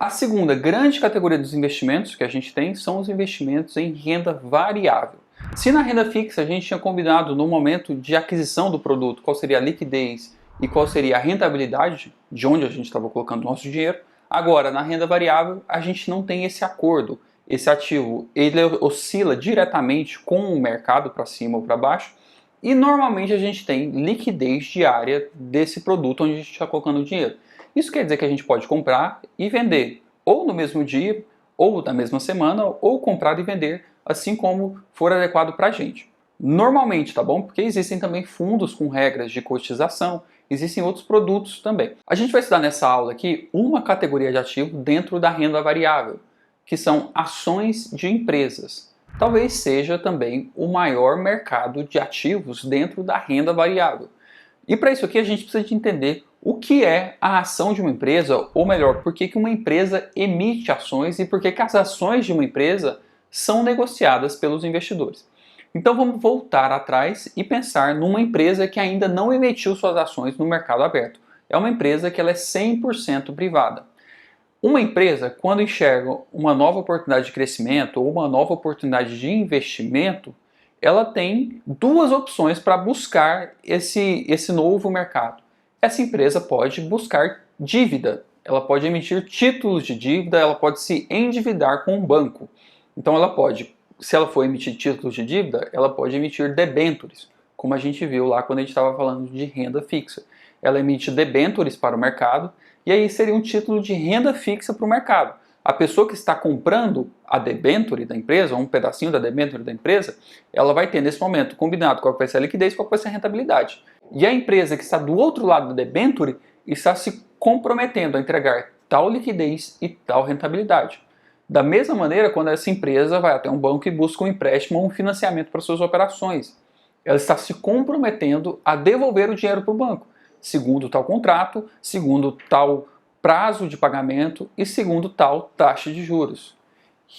A segunda grande categoria dos investimentos que a gente tem são os investimentos em renda variável. Se na renda fixa a gente tinha combinado no momento de aquisição do produto qual seria a liquidez e qual seria a rentabilidade de onde a gente estava colocando o nosso dinheiro, agora na renda variável a gente não tem esse acordo. Esse ativo ele oscila diretamente com o mercado para cima ou para baixo e normalmente a gente tem liquidez diária desse produto onde a gente está colocando o dinheiro. Isso quer dizer que a gente pode comprar e vender ou no mesmo dia, ou na mesma semana, ou comprar e vender, assim como for adequado para a gente. Normalmente, tá bom? Porque existem também fundos com regras de cotização, existem outros produtos também. A gente vai estudar nessa aula aqui uma categoria de ativo dentro da renda variável, que são ações de empresas. Talvez seja também o maior mercado de ativos dentro da renda variável. E para isso aqui a gente precisa de entender o que é a ação de uma empresa, ou melhor, por que uma empresa emite ações e por que as ações de uma empresa são negociadas pelos investidores. Então vamos voltar atrás e pensar numa empresa que ainda não emitiu suas ações no mercado aberto. É uma empresa que ela é 100% privada. Uma empresa, quando enxerga uma nova oportunidade de crescimento ou uma nova oportunidade de investimento, ela tem duas opções para buscar esse novo mercado. Essa empresa pode buscar dívida, ela pode emitir títulos de dívida, ela pode se endividar com um banco. Então ela pode, se ela for emitir títulos de dívida, ela pode emitir debêntures, como a gente viu lá quando a gente estava falando de renda fixa. Ela emite debêntures para o mercado, e aí seria um título de renda fixa para o mercado. A pessoa que está comprando a debênture da empresa, ou um pedacinho da debênture da empresa, ela vai ter nesse momento combinado qual vai ser a liquidez e qual vai ser a rentabilidade. E a empresa que está do outro lado da debênture está se comprometendo a entregar tal liquidez e tal rentabilidade. Da mesma maneira, quando essa empresa vai até um banco e busca um empréstimo ou um financiamento para suas operações, ela está se comprometendo a devolver o dinheiro para o banco, segundo tal contrato, segundo tal prazo de pagamento e segundo tal taxa de juros.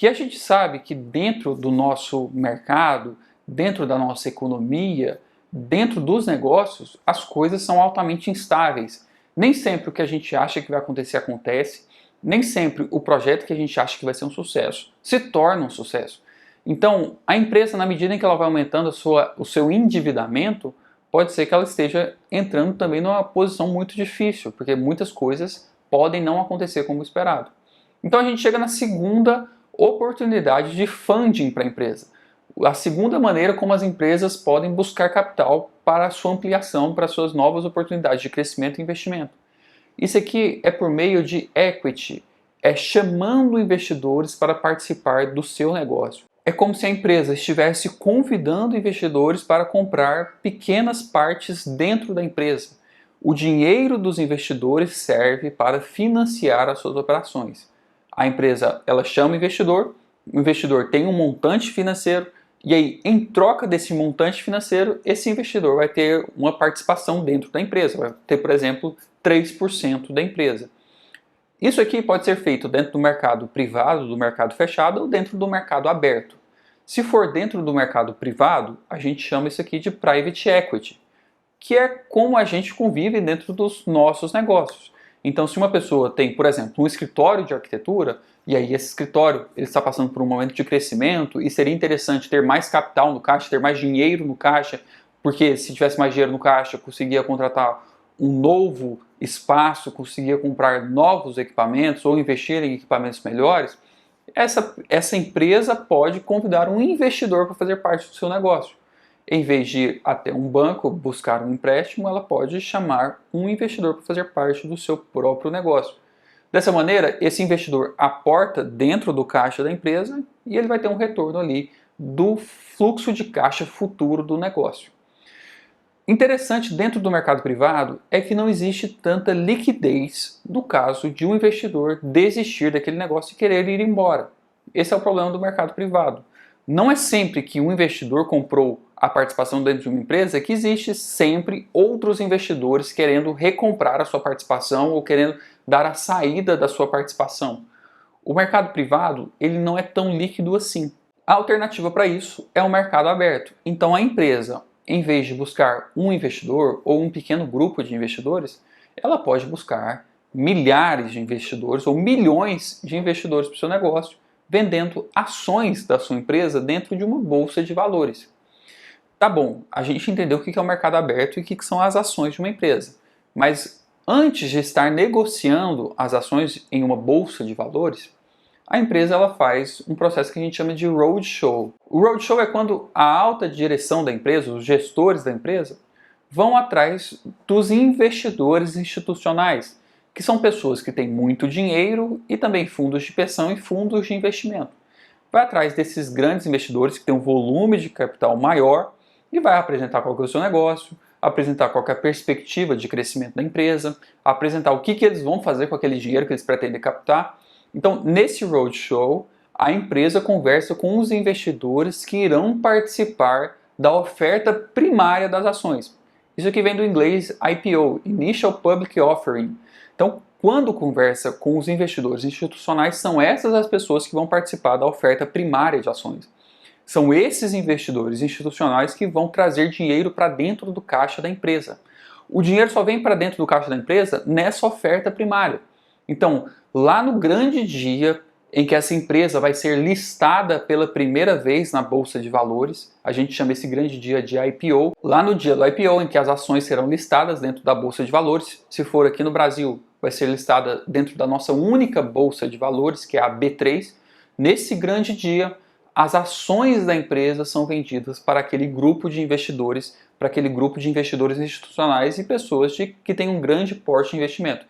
E a gente sabe que dentro do nosso mercado, dentro da nossa economia, dentro dos negócios, as coisas são altamente instáveis. Nem sempre o que a gente acha que vai acontecer acontece, nem sempre o projeto que a gente acha que vai ser um sucesso se torna um sucesso. Então, a empresa, na medida em que ela vai aumentando o seu endividamento, pode ser que ela esteja entrando também numa posição muito difícil, porque muitas coisas podem não acontecer como esperado. Então a gente chega na segunda oportunidade de funding para a empresa. A segunda maneira como as empresas podem buscar capital para a sua ampliação, para suas novas oportunidades de crescimento e investimento. Isso aqui é por meio de equity, é chamando investidores para participar do seu negócio. É como se a empresa estivesse convidando investidores para comprar pequenas partes dentro da empresa. O dinheiro dos investidores serve para financiar as suas operações. A empresa ela chama o investidor tem um montante financeiro e aí, em troca desse montante financeiro, esse investidor vai ter uma participação dentro da empresa, vai ter, por exemplo, 3% da empresa. Isso aqui pode ser feito dentro do mercado privado, do mercado fechado ou dentro do mercado aberto. Se for dentro do mercado privado, a gente chama isso aqui de private equity, que é como a gente convive dentro dos nossos negócios. Então, se uma pessoa tem, por exemplo, um escritório de arquitetura, e aí esse escritório ele está passando por um momento de crescimento e seria interessante ter mais capital no caixa, ter mais dinheiro no caixa, porque se tivesse mais dinheiro no caixa, conseguia contratar um novo espaço, conseguia comprar novos equipamentos ou investir em equipamentos melhores, essa empresa pode convidar um investidor para fazer parte do seu negócio. Em vez de ir até um banco buscar um empréstimo, ela pode chamar um investidor para fazer parte do seu próprio negócio. Dessa maneira, esse investidor aporta dentro do caixa da empresa e ele vai ter um retorno ali do fluxo de caixa futuro do negócio. Interessante dentro do mercado privado é que não existe tanta liquidez no caso de um investidor desistir daquele negócio e querer ir embora. Esse é o problema do mercado privado. Não é sempre que um investidor comprou a participação dentro de uma empresa que existe sempre outros investidores querendo recomprar a sua participação ou querendo dar a saída da sua participação. O mercado privado ele não é tão líquido assim. A alternativa para isso é o mercado aberto. Então a empresa, em vez de buscar um investidor ou um pequeno grupo de investidores, ela pode buscar milhares de investidores ou milhões de investidores para o seu negócio, vendendo ações da sua empresa dentro de uma bolsa de valores. Tá bom, a gente entendeu o que é o mercado aberto e o que são as ações de uma empresa. Mas antes de estar negociando as ações em uma bolsa de valores, a empresa ela faz um processo que a gente chama de roadshow. O roadshow é quando a alta direção da empresa, os gestores da empresa, vão atrás dos investidores institucionais, que são pessoas que têm muito dinheiro e também fundos de pensão e fundos de investimento. Vai atrás desses grandes investidores que têm um volume de capital maior e vai apresentar qual que é o seu negócio, apresentar qual que é a perspectiva de crescimento da empresa, apresentar o que eles vão fazer com aquele dinheiro que eles pretendem captar. Então, nesse roadshow, a empresa conversa com os investidores que irão participar da oferta primária das ações. Isso aqui vem do inglês IPO, Initial Public Offering. Então, quando conversa com os investidores institucionais, são essas as pessoas que vão participar da oferta primária de ações. São esses investidores institucionais que vão trazer dinheiro para dentro do caixa da empresa. O dinheiro só vem para dentro do caixa da empresa nessa oferta primária. Então, lá no grande dia em que essa empresa vai ser listada pela primeira vez na Bolsa de Valores, a gente chama esse grande dia de IPO. Lá no dia do IPO, em que as ações serão listadas dentro da Bolsa de Valores, se for aqui no Brasil, vai ser listada dentro da nossa única Bolsa de Valores, que é a B3. Nesse grande dia, as ações da empresa são vendidas para aquele grupo de investidores, institucionais e pessoas que têm um grande porte de investimento.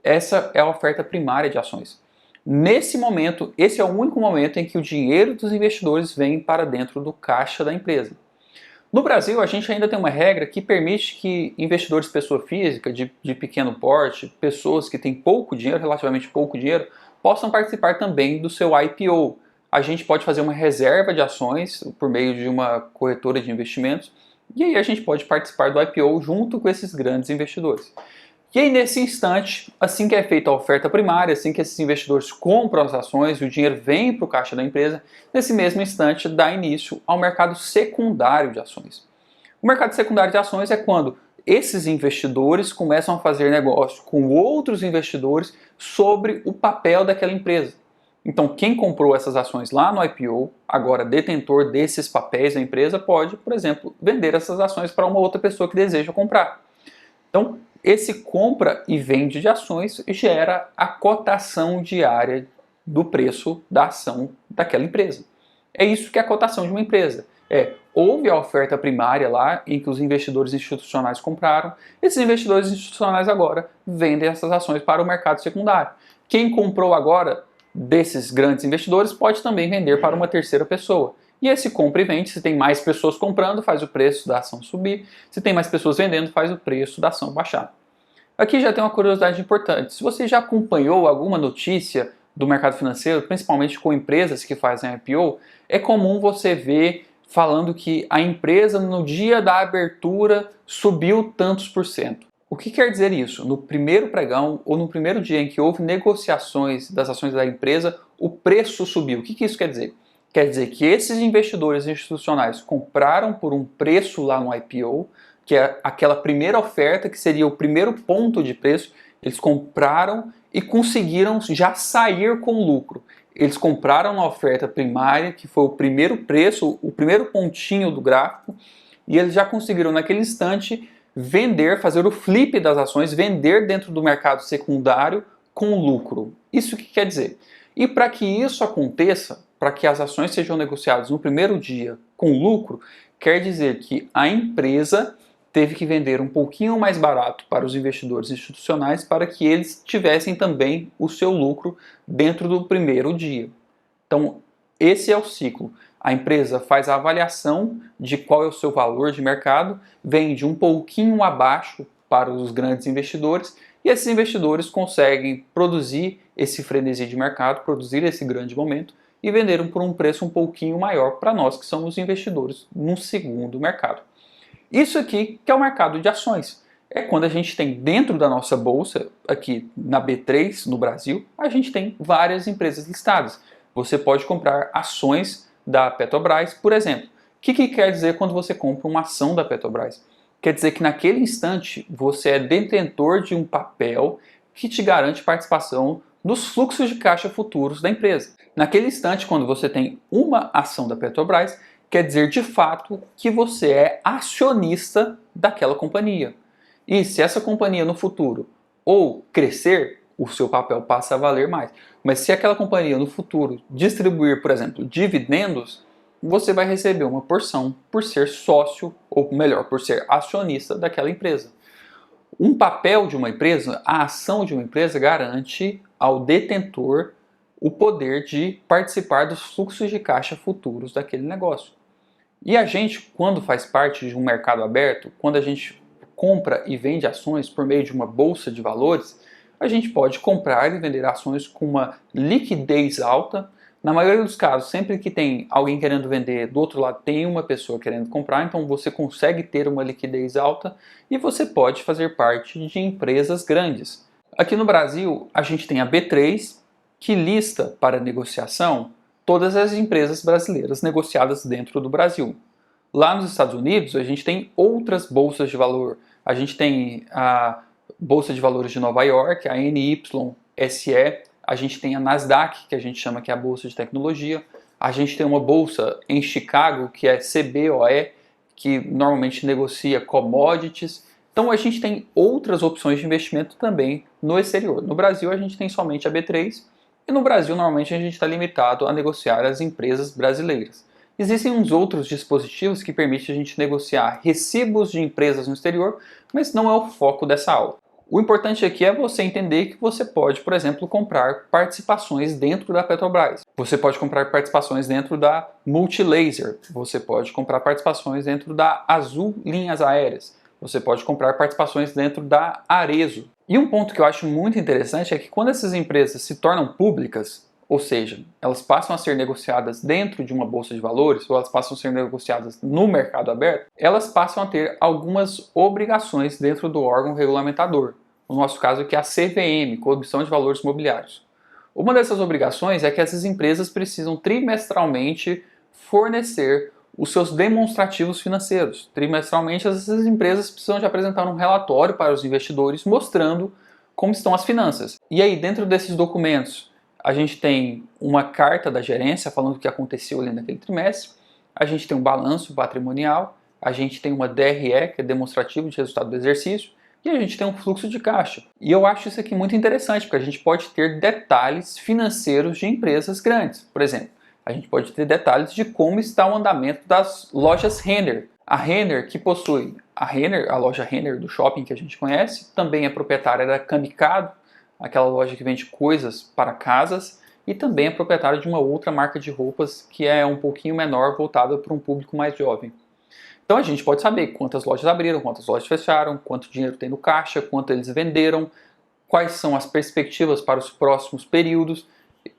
Essa é a oferta primária de ações. Nesse momento, esse é o único momento em que o dinheiro dos investidores vem para dentro do caixa da empresa. No Brasil, a gente ainda tem uma regra que permite que investidores pessoa física, de pequeno porte, pessoas que têm pouco dinheiro, relativamente pouco dinheiro, possam participar também do seu IPO. A gente pode fazer uma reserva de ações por meio de uma corretora de investimentos e aí a gente pode participar do IPO junto com esses grandes investidores. E aí, nesse instante, assim que é feita a oferta primária, assim que esses investidores compram as ações, o dinheiro vem para o caixa da empresa, nesse mesmo instante dá início ao mercado secundário de ações. O mercado secundário de ações é quando esses investidores começam a fazer negócio com outros investidores sobre o papel daquela empresa. Então, quem comprou essas ações lá no IPO, agora detentor desses papéis da empresa, pode, por exemplo, vender essas ações para uma outra pessoa que deseja comprar. Então, esse compra e vende de ações gera a cotação diária do preço da ação daquela empresa. É isso que é a cotação de uma empresa. Houve a oferta primária lá em que os investidores institucionais compraram, esses investidores institucionais agora vendem essas ações para o mercado secundário. Quem comprou agora desses grandes investidores pode também vender para uma terceira pessoa. E esse compra e vende, se tem mais pessoas comprando, faz o preço da ação subir, se tem mais pessoas vendendo, faz o preço da ação baixar. Aqui já tem uma curiosidade importante. Se você já acompanhou alguma notícia do mercado financeiro, principalmente com empresas que fazem IPO, é comum você ver falando que a empresa no dia da abertura subiu tantos por cento. O que quer dizer isso? No primeiro pregão ou no primeiro dia em que houve negociações das ações da empresa, o preço subiu. O que isso quer dizer? Quer dizer que esses investidores institucionais compraram por um preço lá no IPO, que é aquela primeira oferta, que seria o primeiro ponto de preço, eles compraram e conseguiram já sair com lucro. Eles compraram na oferta primária, que foi o primeiro preço, o primeiro pontinho do gráfico, e eles já conseguiram naquele instante vender, fazer o flip das ações, vender dentro do mercado secundário com lucro. Isso que quer dizer? E para que isso aconteça, para que as ações sejam negociadas no primeiro dia com lucro, quer dizer que a empresa teve que vender um pouquinho mais barato para os investidores institucionais para que eles tivessem também o seu lucro dentro do primeiro dia. Então, esse é o ciclo. A empresa faz a avaliação de qual é o seu valor de mercado, vende um pouquinho abaixo para os grandes investidores e esses investidores conseguem produzir esse frenesi de mercado, produzir esse grande momento e venderam por um preço um pouquinho maior para nós que somos investidores num segundo mercado. Isso aqui que é o mercado de ações. É quando a gente tem dentro da nossa bolsa, aqui na B3, no Brasil, a gente tem várias empresas listadas. Você pode comprar ações da Petrobras, por exemplo. O que quer dizer quando você compra uma ação da Petrobras? Quer dizer que naquele instante você é detentor de um papel que te garante participação nos fluxos de caixa futuros da empresa. Naquele instante, quando você tem uma ação da Petrobras, quer dizer de fato que você é acionista daquela companhia. E se essa companhia no futuro ou crescer, o seu papel passa a valer mais. Mas se aquela companhia no futuro distribuir, por exemplo, dividendos, você vai receber uma porção por ser sócio, ou melhor, por ser acionista daquela empresa. Um papel de uma empresa, a ação de uma empresa garante ao detentor o poder de participar dos fluxos de caixa futuros daquele negócio. E a gente, quando faz parte de um mercado aberto, quando a gente compra e vende ações por meio de uma bolsa de valores, a gente pode comprar e vender ações com uma liquidez alta. Na maioria dos casos, sempre que tem alguém querendo vender, do outro lado tem uma pessoa querendo comprar, então você consegue ter uma liquidez alta e você pode fazer parte de empresas grandes. Aqui no Brasil, a gente tem a B3, que lista para negociação todas as empresas brasileiras negociadas dentro do Brasil. Lá nos Estados Unidos, a gente tem outras bolsas de valor. A gente tem a Bolsa de Valores de Nova York, a NYSE, a gente tem a Nasdaq, que a gente chama que é a Bolsa de Tecnologia, a gente tem uma bolsa em Chicago, que é CBOE, que normalmente negocia commodities. Então a gente tem outras opções de investimento também no exterior. No Brasil a gente tem somente a B3, e no Brasil normalmente a gente está limitado a negociar as empresas brasileiras. Existem uns outros dispositivos que permitem a gente negociar recibos de empresas no exterior, mas não é o foco dessa aula. O importante aqui é você entender que você pode, por exemplo, comprar participações dentro da Petrobras. Você pode comprar participações dentro da Multilaser. Você pode comprar participações dentro da Azul Linhas Aéreas. Você pode comprar participações dentro da Arezzo. E um ponto que eu acho muito interessante é que quando essas empresas se tornam públicas, ou seja, elas passam a ser negociadas dentro de uma bolsa de valores, ou elas passam a ser negociadas no mercado aberto, elas passam a ter algumas obrigações dentro do órgão regulamentador. No nosso caso aqui é a CVM, Comissão de Valores Mobiliários. Uma dessas obrigações é que essas empresas precisam trimestralmente fornecer os seus demonstrativos financeiros. Trimestralmente, essas empresas precisam de apresentar um relatório para os investidores mostrando como estão as finanças. E aí, dentro desses documentos, a gente tem uma carta da gerência falando o que aconteceu ali naquele trimestre, a gente tem um balanço patrimonial, a gente tem uma DRE, que é demonstrativo de resultado do exercício, e a gente tem um fluxo de caixa. E eu acho isso aqui muito interessante, porque a gente pode ter detalhes financeiros de empresas grandes. Por exemplo, a gente pode ter detalhes de como está o andamento das lojas Renner. A Renner, que possui a loja Renner do shopping que a gente conhece, também é proprietária da Camicado, aquela loja que vende coisas para casas, e também é proprietária de uma outra marca de roupas que é um pouquinho menor, voltada para um público mais jovem. Então a gente pode saber quantas lojas abriram, quantas lojas fecharam, quanto dinheiro tem no caixa, quanto eles venderam, quais são as perspectivas para os próximos períodos,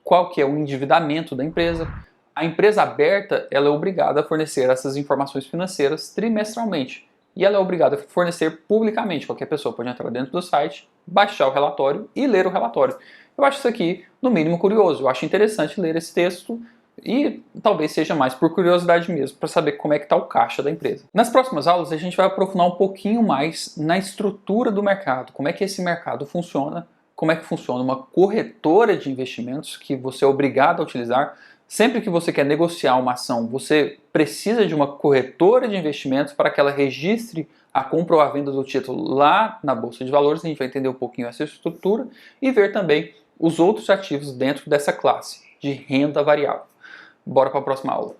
qual que é o endividamento da empresa. A empresa aberta, ela é obrigada a fornecer essas informações financeiras trimestralmente. E ela é obrigada a fornecer publicamente. Qualquer pessoa pode entrar dentro do site, baixar o relatório e ler o relatório. Eu acho isso aqui, no mínimo, curioso. Eu acho interessante ler esse texto e talvez seja mais por curiosidade mesmo, para saber como é que está o caixa da empresa. Nas próximas aulas, a gente vai aprofundar um pouquinho mais na estrutura do mercado, como é que esse mercado funciona, como é que funciona uma corretora de investimentos que você é obrigado a utilizar. Sempre que você quer negociar uma ação, você precisa de uma corretora de investimentos para que ela registre a compra ou a venda do título lá na Bolsa de Valores. A gente vai entender um pouquinho essa estrutura e ver também os outros ativos dentro dessa classe de renda variável. Bora para a próxima aula.